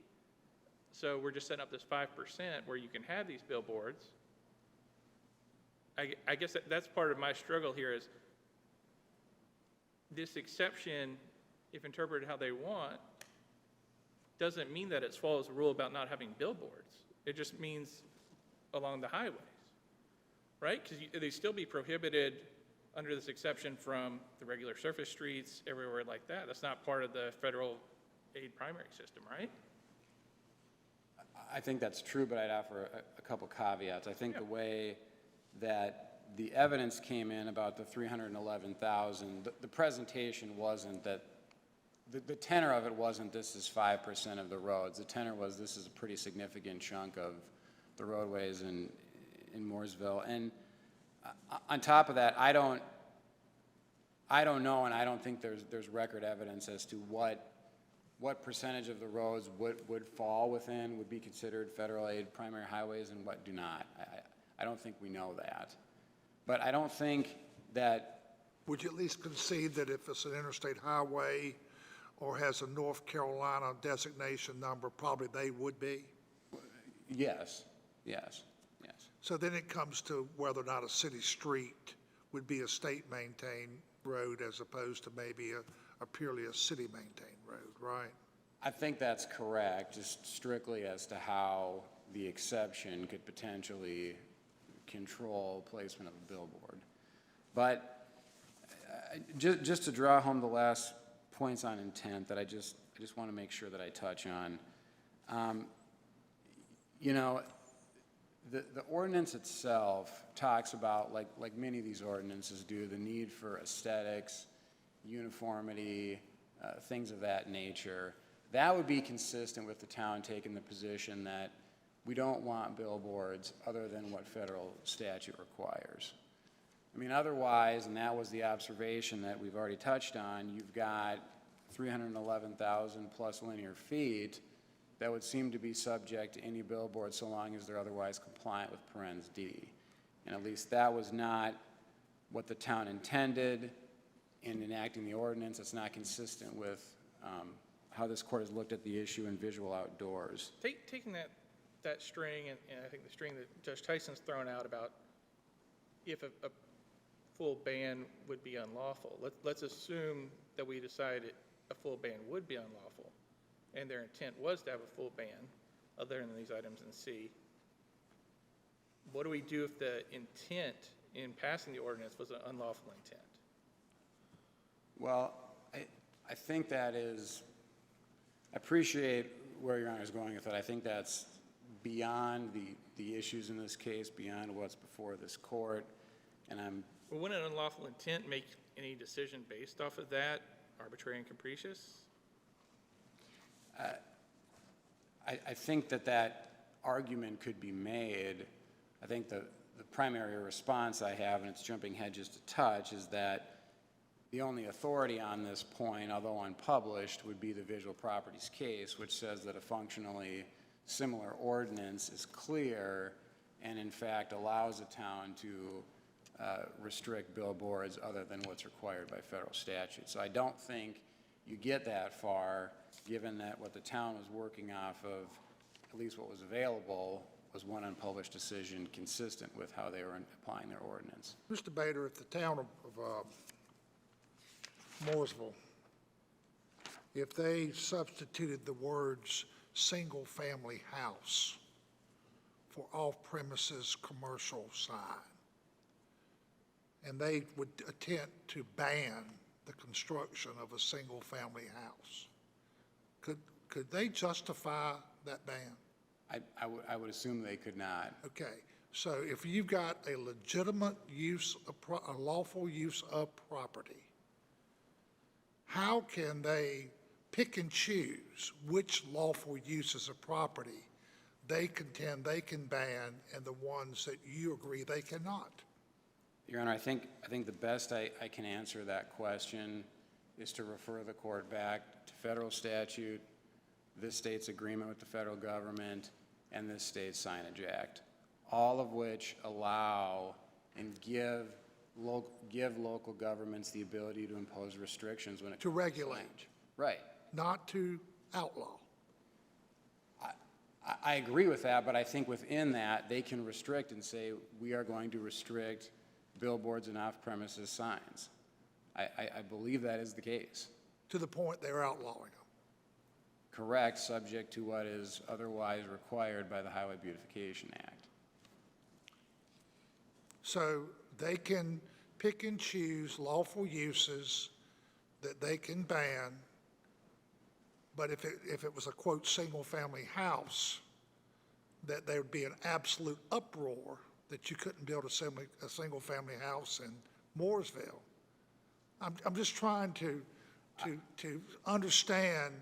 So we're just setting up this 5% where you can have these billboards. I guess that's part of my struggle here is this exception, if interpreted how they want, doesn't mean that it swallows the rule about not having billboards. It just means along the highways, right? Because they still be prohibited under this exception from the regular surface streets, everywhere like that. That's not part of the federal aid primary system, right? I think that's true, but I'd offer a couple caveats. I think the way that the evidence came in about the 311,000, the presentation wasn't that, the tenor of it wasn't this is 5% of the roads. The tenor was this is a pretty significant chunk of the roadways in Mooresville. And on top of that, I don't know, and I don't think there's record evidence as to what percentage of the roads would fall within, would be considered federal aid primary highways and what do not. I don't think we know that. But I don't think that, Would you at least concede that if it's an interstate highway or has a North Carolina designation number, probably they would be? yes. So then it comes to whether or not a city street would be a state-maintained road as opposed to maybe a purely a city-maintained road, right? I think that's correct, just strictly as to how the exception could potentially control placement of a billboard. But just to draw home the last points on intent that I just want to make sure that I touch on. You know, the ordinance itself talks about, like many of these ordinances do, the need for aesthetics, uniformity, things of that nature. That would be consistent with the town taking the position that we don't want billboards other than what federal statute requires. I mean, otherwise, and that was the observation that we've already touched on, you've got 311,000 plus linear feet that would seem to be subject to any billboard so long as they're otherwise compliant with parens D. And at least that was not what the town intended in enacting the ordinance. It's not consistent with how this court has looked at the issue in visual outdoors. Taking that string, and I think the string that Judge Tyson's thrown out about if a full ban would be unlawful. Let's assume that we decided a full ban would be unlawful, and their intent was to have a full ban, other than these items in C. What do we do if the intent in passing the ordinance was an unlawful intent? Well, I think that is, I appreciate where Your Honor is going with it. I think that's beyond the issues in this case, beyond what's before this court, and Well, wouldn't an unlawful intent make any decision based off of that arbitrary and capricious? I think that argument could be made. I think the primary response I have, and it's jumping ahead just a touch, is that the only authority on this point, although unpublished, would be the Visual Properties case, which says that a functionally similar ordinance is clear and in fact allows a town to restrict billboards other than what's required by federal statute. So I don't think you get that far, given that what the town was working off of, at least what was available, was one unpublished decision consistent with how they were applying their ordinance. Mr. Bader, if the town of Mooresville, if they substituted the words single-family house for off-premises commercial sign, and they would attempt to ban the construction of a single-family house, could they justify that ban? I would assume they could not. Okay, so if you've got a legitimate use, a lawful use of property, how can they pick and choose which lawful uses of property they contend they can ban and the ones that you agree they cannot? Your Honor, I think the best I can answer that question is to refer the court back to federal statute, this state's agreement with the federal government, and this state's Signage Act, all of which allow and give local governments the ability to impose restrictions when it To comes regulate. signage. Right. Not to outlaw. I agree with that, but I think within that, they can restrict and say, we are going to restrict billboards and off-premises signs. I believe that is the case. To the point they're outlawing them. Correct, subject to what is otherwise required by the Highway Beautification Act. So they can pick and choose lawful uses that they can ban, but if it was a, quote, single-family house, that there would be an absolute uproar that you couldn't build a single-family house in Mooresville. I'm just trying to understand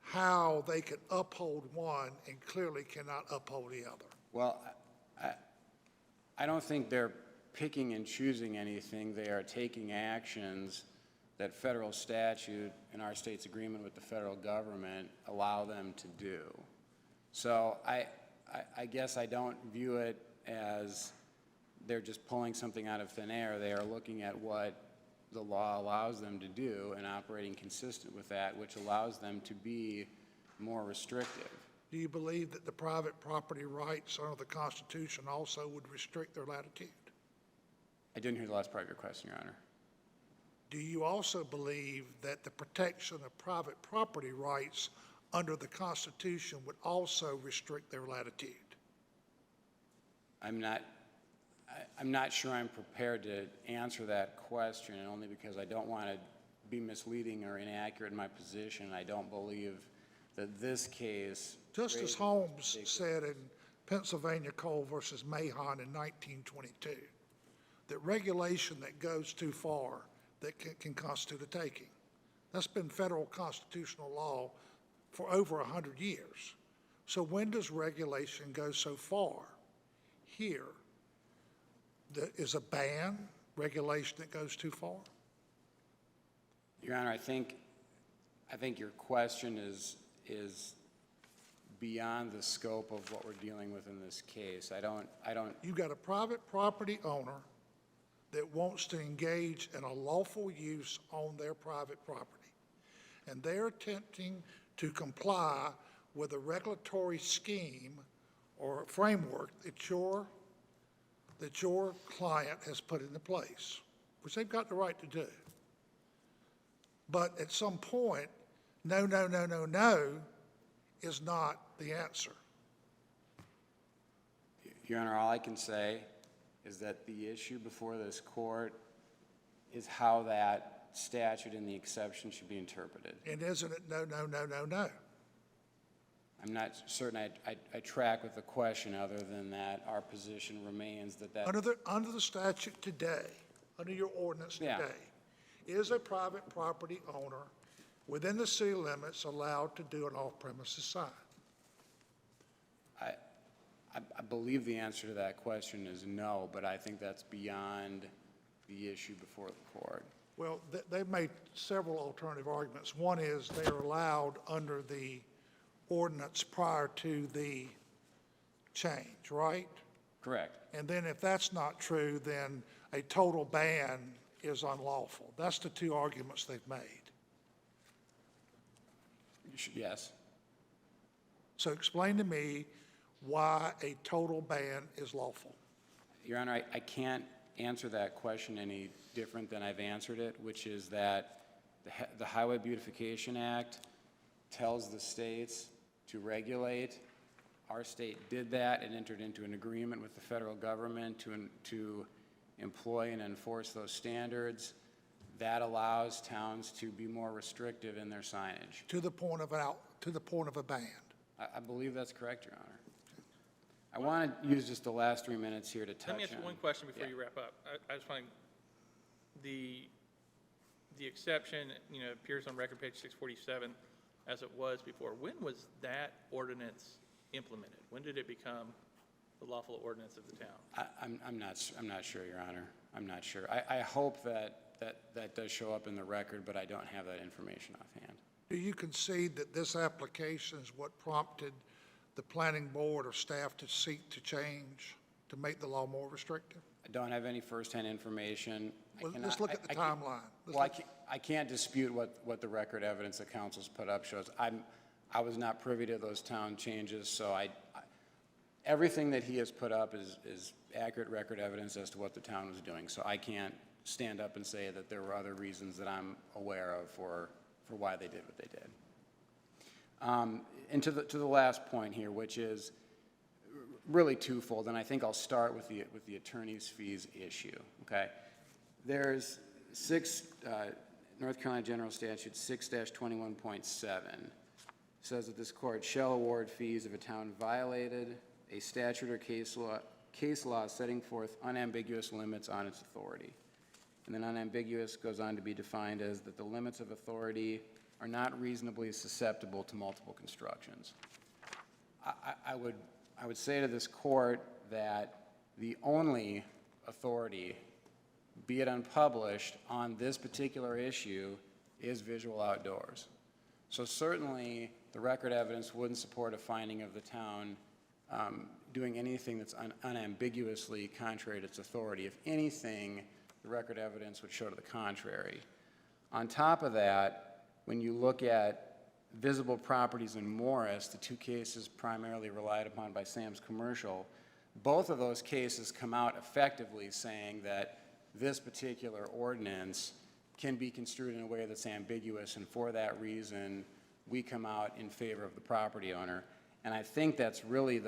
how they could uphold one and clearly cannot uphold the other. Well, I don't think they're picking and choosing anything. They are taking actions that federal statute and our state's agreement with the federal government allow them to do. So I guess I don't view it as they're just pulling something out of thin air. They are looking at what the law allows them to do and operating consistent with that, which allows them to be more restrictive. Do you believe that the private property rights under the Constitution also would restrict their latitude? I didn't hear the last part of your question, Your Honor. Do you also believe that the protection of private property rights under the Constitution would also restrict their latitude? I'm not sure I'm prepared to answer that question, and only because I don't want to be misleading or inaccurate in my position. I don't believe that this case. Justice Holmes said in Pennsylvania Cole versus Mahon in 1922 that regulation that goes too far that can constitute a taking. That's been federal constitutional law for over 100 years. So when does regulation go so far? Here, is a ban regulation that goes too far? Your Honor, I think your question is beyond the scope of what we're dealing with in this case. I don't. You've got a private property owner that wants to engage in a lawful use on their private property, and they're attempting to comply with a regulatory scheme or framework that your client has put into place, which they've got the right to do. But at some point, no is not the answer. Your Honor, all I can say is that the issue before this court is how that statute and the exception should be interpreted. And isn't it no? I'm not certain I track with the question, other than that our position remains that. Under the statute today, under your ordinance today, is a private property owner within the city limits allowed to do an off-premises sign? I believe the answer to that question is no, but I think that's beyond the issue before the court. Well, they've made several alternative arguments. One is they are allowed under the ordinance prior to the change, right? Correct. And then if that's not true, then a total ban is unlawful. That's the two arguments they've made. Yes. So explain to me why a total ban is lawful. Your Honor, I can't answer that question any different than I've answered it, which is that the Highway Beautification Act tells the states to regulate. Our state did that and entered into an agreement with the federal government to employ and enforce those standards. That allows towns to be more restrictive in their signage. To the point of a ban. I believe that's correct, Your Honor. I want to use just the last 3 minutes here to touch on. Let me ask you one question before you wrap up. I just find the exception, appears on record page 647 as it was before. When was that ordinance implemented? When did it become the lawful ordinance of the town? I'm not sure, Your Honor. I'm not sure. I hope that does show up in the record, but I don't have that information offhand. Do you concede that this application is what prompted the planning board or staff to seek to change, to make the law more restrictive? I don't have any firsthand information. Well, let's look at the timeline. I can't dispute what the record evidence that council's put up shows. I was not privy to those town changes, so everything that he has put up is accurate record evidence as to what the town was doing. So I can't stand up and say that there were other reasons that I'm aware of for why they did what they did. And to the last point here, which is really twofold, and I think I'll start with the attorney's fees issue. Okay, There's North Carolina General Statute 6-21.7 says that this court shall award fees if a town violated a statute or case law setting forth unambiguous limits on its authority. And then unambiguous goes on to be defined as that the limits of authority are not reasonably susceptible to multiple constructions. I would say to this court that the only authority, be it unpublished, on this particular issue is visual outdoors. So certainly the record evidence wouldn't support a finding of the town doing anything that's unambiguously contrary to its authority. If anything, the record evidence would show to the contrary. On top of that, when you look at visible properties in Morris, the two cases primarily relied upon by Sam's Commercial, both of those cases come out effectively saying that this particular ordinance can be construed in a way that's ambiguous, and for that reason, we come out in favor of the property owner. And I think that's really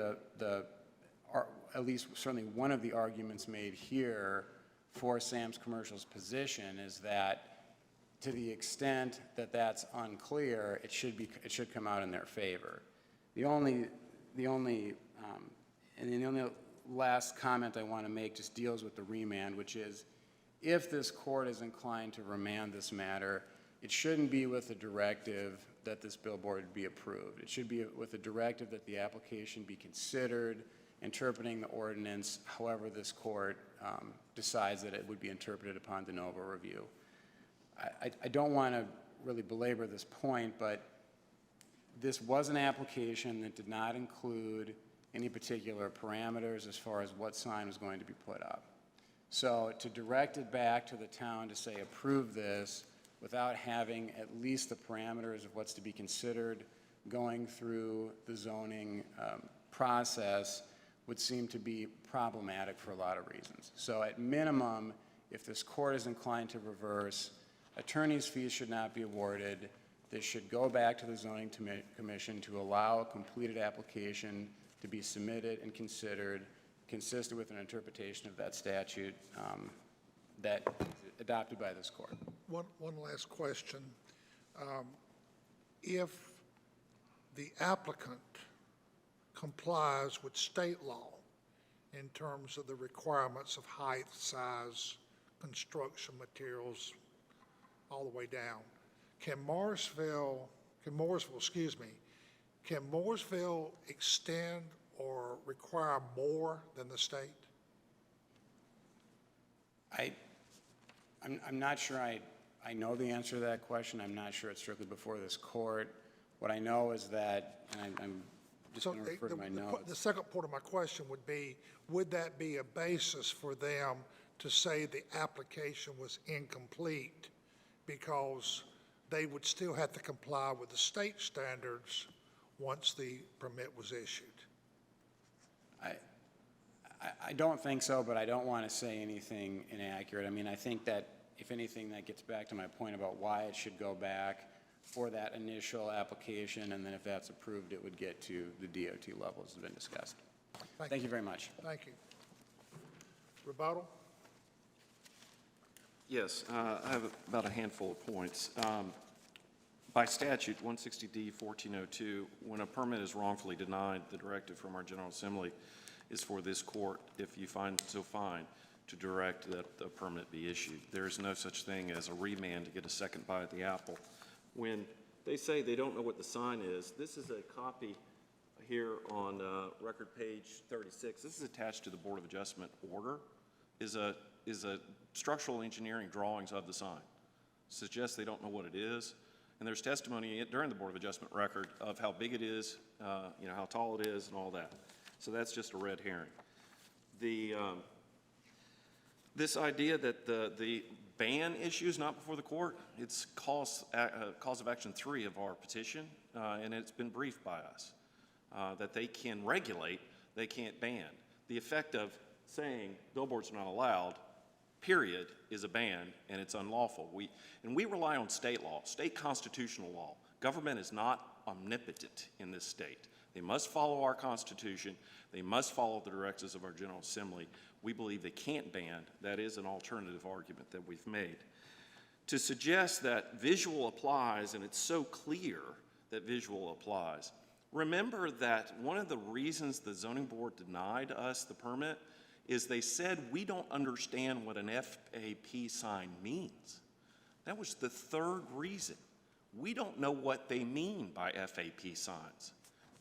at least certainly one of the arguments made here for Sam's Commercial's position, is that to the extent that that's unclear, it should come out in their favor. The only last comment I want to make just deals with the remand, which is if this court is inclined to remand this matter, it shouldn't be with a directive that this billboard be approved. It should be with a directive that the application be considered, interpreting the ordinance however this court decides that it would be interpreted upon de novo review. I don't want to really belabor this point, but this was an application that did not include any particular parameters as far as what sign was going to be put up. So to direct it back to the town to say approve this without having at least the parameters of what's to be considered going through the zoning process would seem to be problematic for a lot of reasons. So at minimum, if this court is inclined to reverse, attorney's fees should not be awarded. This should go back to the zoning commission to allow a completed application to be submitted and considered consistent with an interpretation of that statute that is adopted by this court. One last question. If the applicant complies with state law in terms of the requirements of height, size, construction materials, all the way down, can Mooresville extend or require more than the state? I'm not sure I know the answer to that question. I'm not sure it's strictly before this court. What I know is that, and I'm just going to refer to my notes. The second part of my question would be, would that be a basis for them to say the application was incomplete because they would still have to comply with the state standards once the permit was issued? I don't think so, but I don't want to say anything inaccurate. I mean, I think that, if anything, that gets back to my point about why it should go back for that initial application, and then if that's approved, it would get to the DOT level, as has been discussed. Thank you very much. Thank you. Rebuttal? Yes, I have about a handful of points. By statute, 160D 1402, when a permit is wrongfully denied, the directive from our General Assembly is for this court, if you find so fine, to direct that the permit be issued. There is no such thing as a remand to get a second bite at the apple. When they say they don't know what the sign is, this is a copy here on record page 36. This is attached to the Board of Adjustment order, is a structural engineering drawings of the sign. Suggests they don't know what it is. And there's testimony during the Board of Adjustment record of how big it is, how tall it is and all that. So that's just a red herring. This idea that the ban issue is not before the court, it's cause of action 3 of our petition, and it's been briefed by us, that they can regulate, they can't ban. The effect of saying billboards are not allowed, period, is a ban, and it's unlawful. We rely on state law, state constitutional law. Government is not omnipotent in this state. They must follow our Constitution. They must follow the directives of our General Assembly. We believe they can't ban. That is an alternative argument that we've made. To suggest that visual applies, and it's so clear that visual applies, remember that one of the reasons the zoning board denied us the permit is they said we don't understand what an FAP sign means. That was the third reason. We don't know what they mean by FAP signs.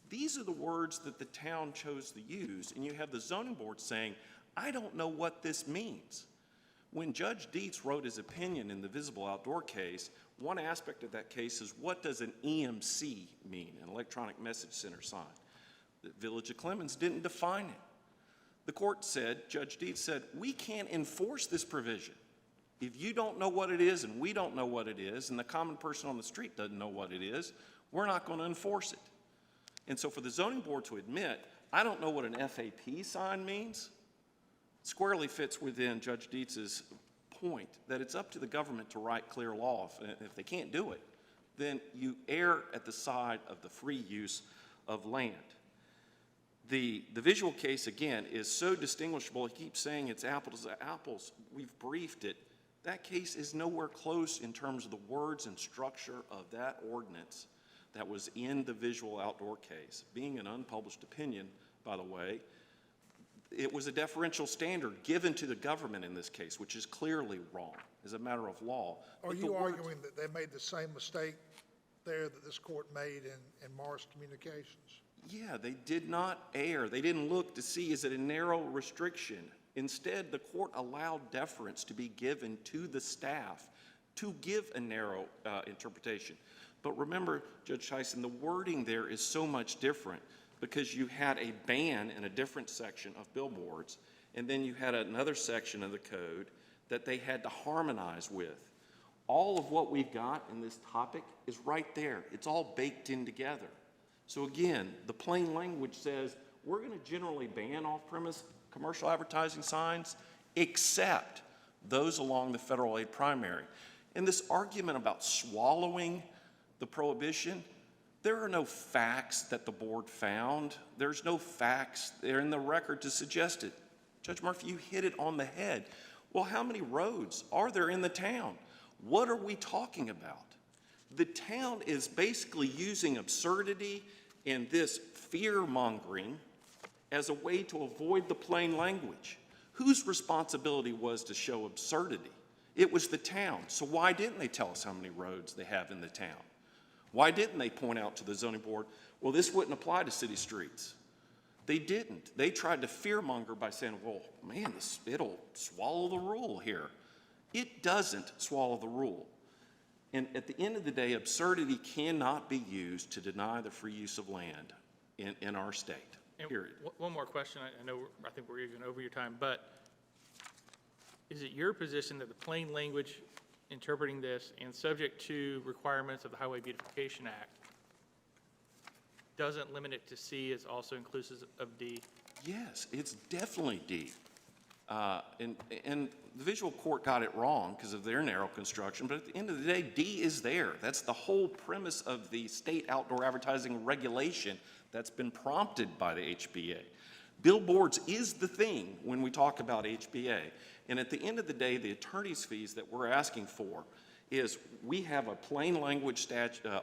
These are the words that the town chose to use, and you have the zoning board saying, I don't know what this means. When Judge Dietz wrote his opinion in the visible outdoor case, one aspect of that case is what does an EMC mean, an electronic message center sign? The Village of Clemens didn't define it. The court said, Judge Dietz said, we can't enforce this provision. If you don't know what it is and we don't know what it is and the common person on the street doesn't know what it is, we're not going to enforce it. And so for the zoning board to admit, I don't know what an FAP sign means, squarely fits within Judge Dietz's point that it's up to the government to write clear law. If they can't do it, then you err at the side of the free use of land. The visual case, again, is so distinguishable. He keeps saying it's apples to apples. We've briefed it. That case is nowhere close in terms of the words and structure of that ordinance that was in the visual outdoor case. Being an unpublished opinion, by the way, it was a deferential standard given to the government in this case, which is clearly wrong as a matter of law. Are you arguing that they made the same mistake there that this court made in Morris Communications? Yeah, they did not err. They didn't look to see, is it a narrow restriction? Instead, the court allowed deference to be given to the staff to give a narrow interpretation. But remember, Judge Tyson, the wording there is so much different because you had a ban in a different section of billboards, and then you had another section of the code that they had to harmonize with. All of what we've got in this topic is right there. It's all baked in together. So again, the plain language says we're going to generally ban off-premise commercial advertising signs except those along the federal aid primary. And this argument about swallowing the prohibition, there are no facts that the board found. There's no facts there in the record to suggest it. Judge Murphy, you hit it on the head. Well, how many roads are there in the town? What are we talking about? The town is basically using absurdity and this fear-mongering as a way to avoid the plain language. Whose responsibility was to show absurdity? It was the town. So why didn't they tell us how many roads they have in the town? Why didn't they point out to the zoning board, well, this wouldn't apply to city streets? They didn't. They tried to fearmonger by saying, well, man, it'll swallow the rule here. It doesn't swallow the rule. And at the end of the day, absurdity cannot be used to deny the free use of land in our state, period. One more question. I think we're even over your time, but is it your position that the plain language interpreting this and subject to requirements of the Highway Beautification Act doesn't limit it to C, is also inclusive of D? Yes, it's definitely D. And the visual court got it wrong because of their narrow construction, but at the end of the day, D is there. That's the whole premise of the state outdoor advertising regulation that's been prompted by the HBA. Billboards is the thing when we talk about HBA. And at the end of the day, the attorney's fees that we're asking for is we have a plain language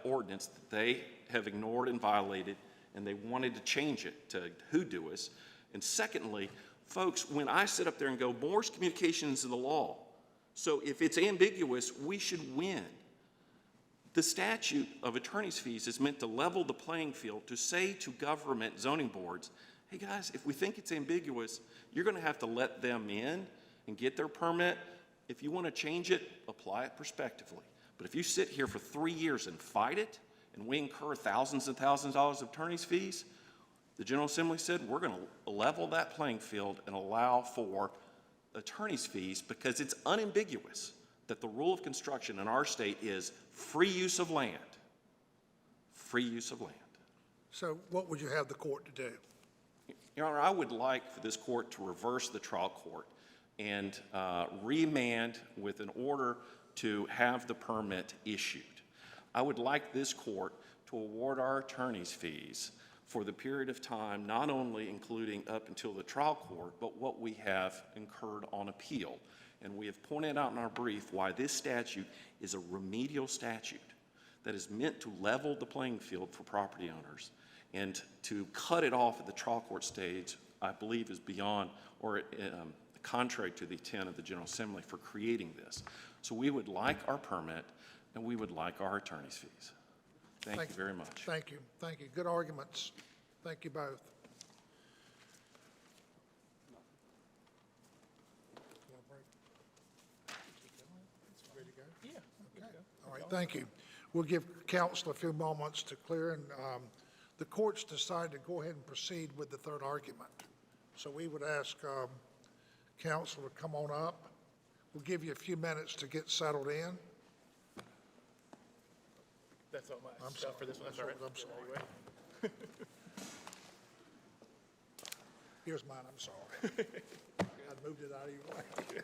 ordinance that they have ignored and violated, and they wanted to change it to hoodoo us. And secondly, folks, when I sit up there and go, Moore's Communications is the law, so if it's ambiguous, we should win. The statute of attorney's fees is meant to level the playing field, to say to government zoning boards, hey guys, if we think it's ambiguous, you're going to have to let them in and get their permit. If you want to change it, apply it prospectively. But if you sit here for 3 years and fight it, and we incur thousands and thousands of dollars of attorney's fees, the General Assembly said we're going to level that playing field and allow for attorney's fees because it's unambiguous that the rule of construction in our state is free use of land. Free use of land. So what would you have the court to do? Your Honor, I would like for this court to reverse the trial court and remand with an order to have the permit issued. I would like this court to award our attorney's fees for the period of time, not only including up until the trial court, but what we have incurred on appeal. And we have pointed out in our brief why this statute is a remedial statute that is meant to level the playing field for property owners. And to cut it off at the trial court stage, I believe, is beyond or contrary to the intent of the General Assembly for creating this. So we would like our permit, and we would like our attorney's fees. Thank you very much. Thank you. Thank you. Good arguments. Thank you both. Ready to go? Yeah. Okay. All right, thank you. We'll give counsel a few moments to clear, and the court's decided to go ahead and proceed with the third argument. So we would ask counsel to come on up. We'll give you a few minutes to get settled in. That's all my I'm stuff sorry. for this one. That's all right. I'm sorry. Here's mine, I'm sorry. I moved it out of your way.